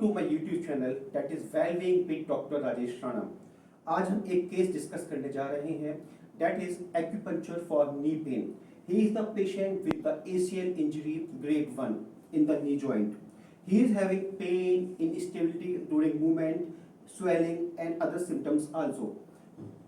To my YouTube channel that is wellbeing with doctor Rajesh Rana. आज हम एक केस डिस्कस करने जा रहे हैं that is acupuncture for knee pain. He is the patient with the ACL injury grade 1 in the knee joint. He is having pain, instability during movement, swelling and other symptoms also.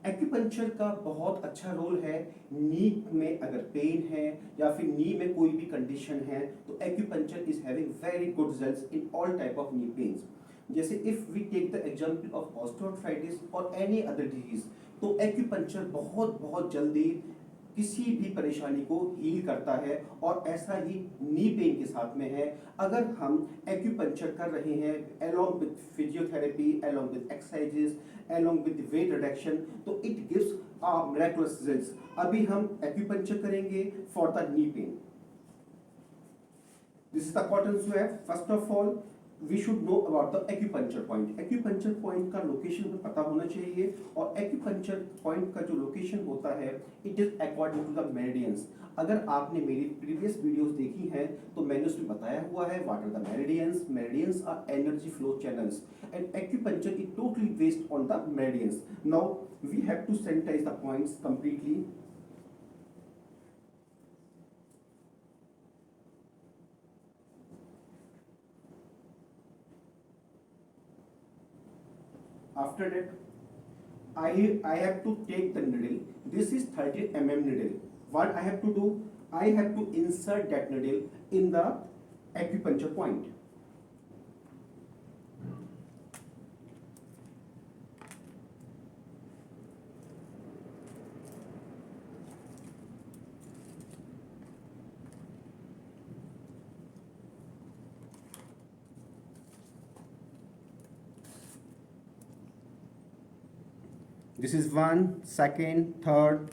Acupuncture का बहुत अच्छा role है। नी में अगर pen है या फिर नी में कोई भी कंडीशन है तो acupuncture is having very good results in all type of knee pains. जैसे if we take the example of osteoarthritis और एनी अदर डिजीज, तो एक्यूपंक्चर बहुत बहुत जल्दी किसी भी परेशानी को हील करता है और ऐसा ही नी पेन के साथ में है। अगर हम एक्यूपंक्चर कर रहे हैं along with physiotherapy, along with exercises, along with weight reduction, तो it gives miraculous results। अभी हम एक्यूपंक्चर करेंगे for the knee pain। This is the cotton swab। First of all we should know about the acupuncture point। acupuncture point का location हमें पता होना चाहिए और acupuncture point का जो लोकेशन होता है it is according to the meridians। अगर आपने मेरी प्रीवियस वीडियोस देखी हैं तो मैंने उसमें बताया हुआ है what are the meridians। meridians are energy flow channels and acupuncture is totally based on the meridians। now we have to sanitize the points completely। After that, I have to take the needle. This is 30 mm needle. What I have to do? I have to insert that needle in the acupuncture point. This is one, second, third.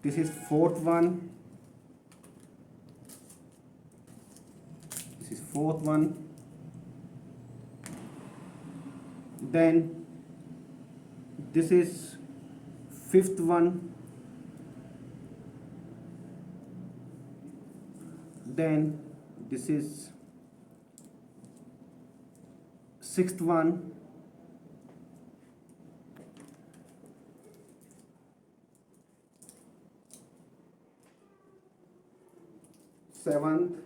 This is fourth one. This is fourth one. Then this is fifth one. Then this is sixth one. Seventh,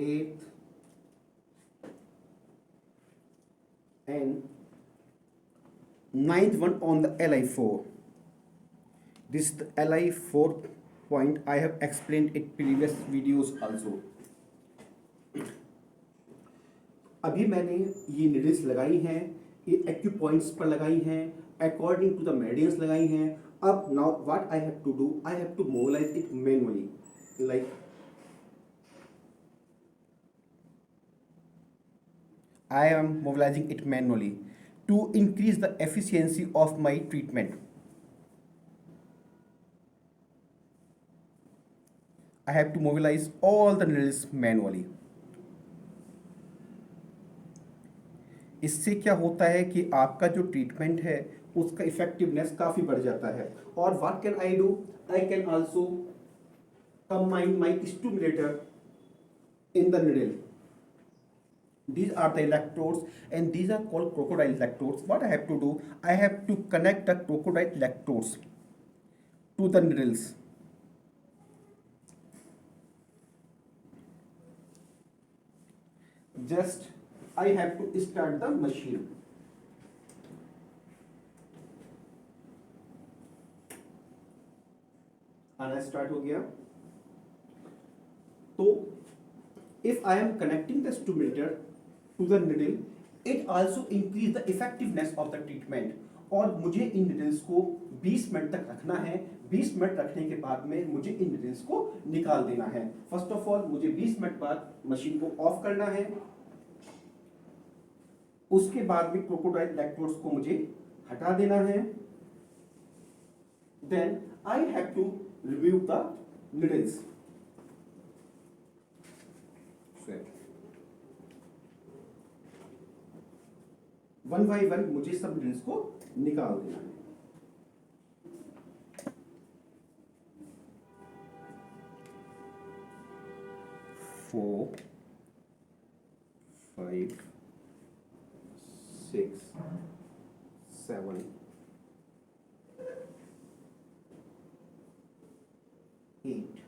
eighth, and ninth one on the LI4। This is the LI4 point। I have explained it previous videos also। अभी मैंने ये needles लगाई हैं, ये acute points पर लगाई हैं, according to the meridians लगाई हैं। अब now what I have to do, I have to mobilize it manually. Like I am mobilizing it manually to increase the efficiency of my treatment। I have to mobilize all the needles manually। इससे क्या होता है कि आपका जो treatment है उसका effectiveness काफ़ी बढ़ जाता है। और what can I do, I can also combine my stimulator in the needle. These are the electrodes and these are called crocodile electrodes। what I have to do, I have to connect the crocodile electrodes to the needles। just I have to start the machine। आना start हो गया। तो if I am connecting the stimulator to the needle, it also increase the effectiveness of the treatment। और मुझे इन needles को 20 minute तक रखना है। 20 मिनट रखने के बाद में मुझे इन needles को निकाल देना है। फर्स्ट ऑफ ऑल मुझे 20 मिनट बाद मशीन को ऑफ करना है। उसके बाद में क्रोकोडाइल इलेक्ट्रोड्स को मुझे हटा देना है। Then I have to remove the needles। One by one मुझे सब needles को निकाल देना है। 4 5 6 7 8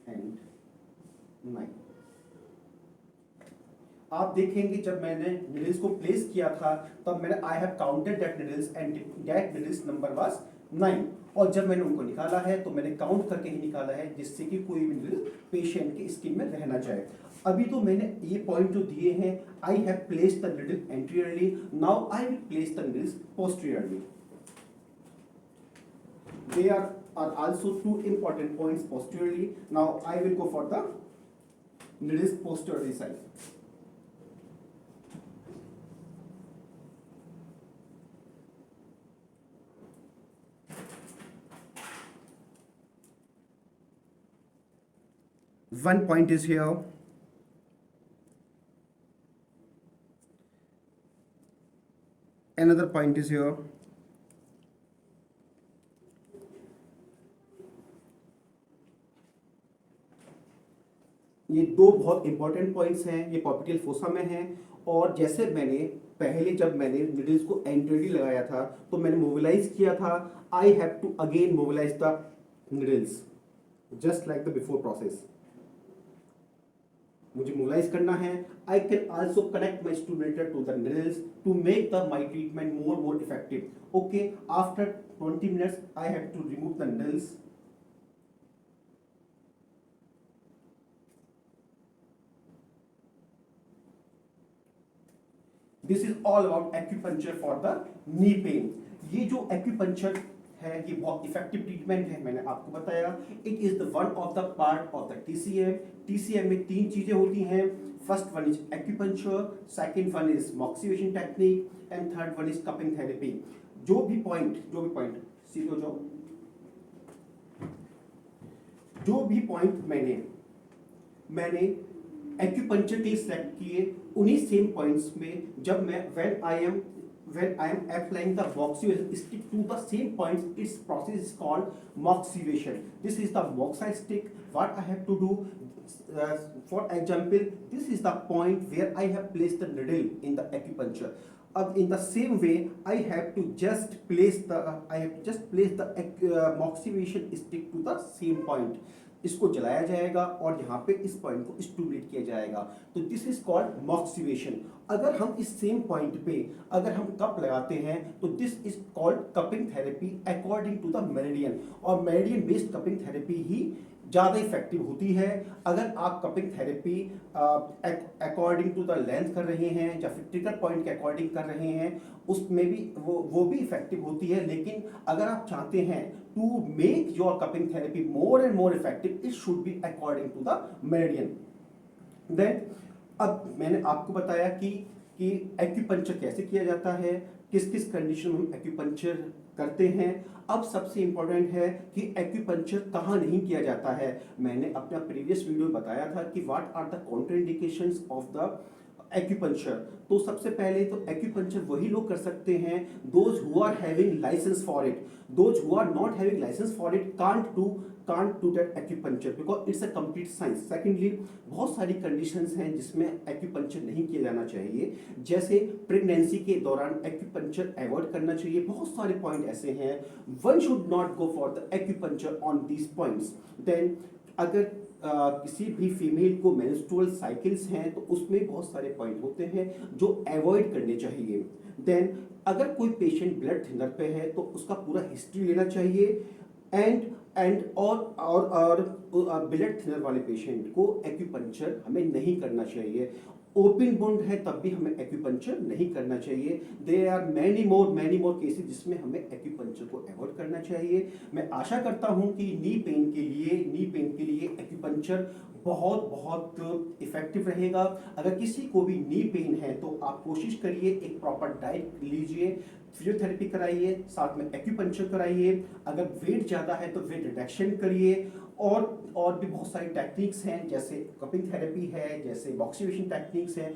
and 9। आप देखेंगे जब मैंने निडल्स को प्लेस किया था तब मैंने I have counted that needles and that needles number was 9, और जब मैंने उनको निकाला है तो मैंने काउंट करके ही निकाला है जिससे कि कोई भी निडल पेशेंट के स्किन में रहना चाहे। अभी तो मैंने ये पॉइंट जो दिए हैं, I have placed the needle anteriorly, now I will place the needles posteriorly. There are also two important points posteriorly. Now I will go for the needles posteriorly side. One point is here. Another point is here. ये दो बहुत important points हैं, ये पॉपिटियल fossa में हैं। और जैसे मैंने पहले जब मैंने निडल्स को एंटीरियरली लगाया था तो मैंने मोबिलाइज किया था, I have to again mobilise the needles just like the before process. मुझे मोबिलाइज करना है। I can also connect my instrument to the needles to make the my treatment more effective. Okay, after 20 minutes I have to remove the needles. This is all about acupuncture for the knee pain. ये जो acupuncture है ये बहुत effective treatment है, मैंने आपको बताया। It is the one of the part of the TCM. TCM में तीन चीजें होती हैं। First one is acupuncture, second one is moxibustion technique and third one is cupping therapy. जो भी पॉइंट सीधे हो जाओ। जो भी पॉइंट मैंने एक्यूपंक्चर के सेलेक्ट किए, उन्हीं सेम पॉइंट्स में जब मैं when I am applying the moxivation stick to the same points, its process is called moxivation. This is the moxi stick. What I have to do, for example, this is the point where I have placed the needle in the acupuncture. In the same way, I have to just place the moxivation stick to the same point. इसको जलाया जाएगा और यहाँ पे इस point को stimulate किया जाएगा, तो दिस इज कॉल्ड मॉक्सिवेशन। अगर हम इस सेम पॉइंट पे अगर हम कप लगाते हैं तो this is called cupping therapy according to the meridian, और मेरिडियन बेस्ड कपिंग थेरेपी ही ज़्यादा इफेक्टिव होती है। अगर आप cupping therapy according to the length कर रहे हैं या फिर ट्रिगर पॉइंट के अकॉर्डिंग कर रहे हैं, उसमें भी वो भी इफेक्टिव होती है। लेकिन अगर आप चाहते हैं to make your cupping therapy more and more effective, it should be according to the meridian. Then अब मैंने आपको बताया कि एक्यूपंक्चर कैसे किया जाता है, किस किस कंडीशन में हम एक्यूपंक्चर करते हैं। अब सबसे इंपॉर्टेंट है कि एक्यूपंक्चर कहाँ नहीं किया जाता है। मैंने अपना प्रीवियस वीडियो में बताया था कि what are the contraindications of the acupuncture. तो सबसे पहले तो एक्यूपंक्चर वही लोग कर सकते हैं those who are having license for it. Those who are not having license for it can't do that acupuncture because it's a complete science. Secondly, बहुत सारी कंडीशंस हैं जिसमें एक्यूपंक्चर नहीं किया जाना चाहिए, जैसे प्रेगनेंसी के दौरान एक्यूपंक्चर अवॉइड करना चाहिए। बहुत सारे पॉइंट ऐसे हैं, one should not go for the acupuncture on these points. Then अगर किसी भी फीमेल को मेंस्ट्रुअल साइकिल्स हैं तो उसमें बहुत सारे पॉइंट होते हैं जो अवॉइड करने चाहिए। देन अगर कोई पेशेंट ब्लड थिनर पे है तो उसका पूरा हिस्ट्री लेना चाहिए। और ब्लड थिनर वाले पेशेंट को एक्यूपंक्चर हमें नहीं करना चाहिए। ओपन वुंड है तब भी हमें एक्यूपंक्चर नहीं करना चाहिए। There are many more cases जिसमें हमें एक्यूपंक्चर को अवॉइड करना चाहिए। मैं आशा करता हूं कि नी पेन के लिए एक्यूपंक्चर बहुत इफेक्टिव रहेगा। अगर किसी को भी नी पेन है तो आप कोशिश करिए एक प्रॉपर डाइट लीजिए, फिजियोथेरेपी कराइए, साथ में एक्यूपंक्चर कराइए। अगर वेट ज़्यादा है तो वेट रिडक्शन करिए। और भी बहुत सारी टेक्निक्स हैं, जैसे कपिंग थेरेपी है, जैसे मॉक्सिवेशन टेक्निक्स है,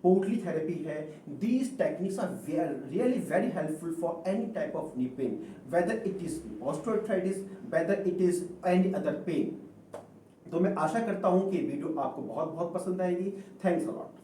पोटली थेरेपी है। These techniques are really very helpful for any type of knee pain, whether it is osteoarthritis, whether it is any other pain. तो मैं आशा करता हूं कि वीडियो आपको बहुत बहुत पसंद आएगी। Thanks a lot.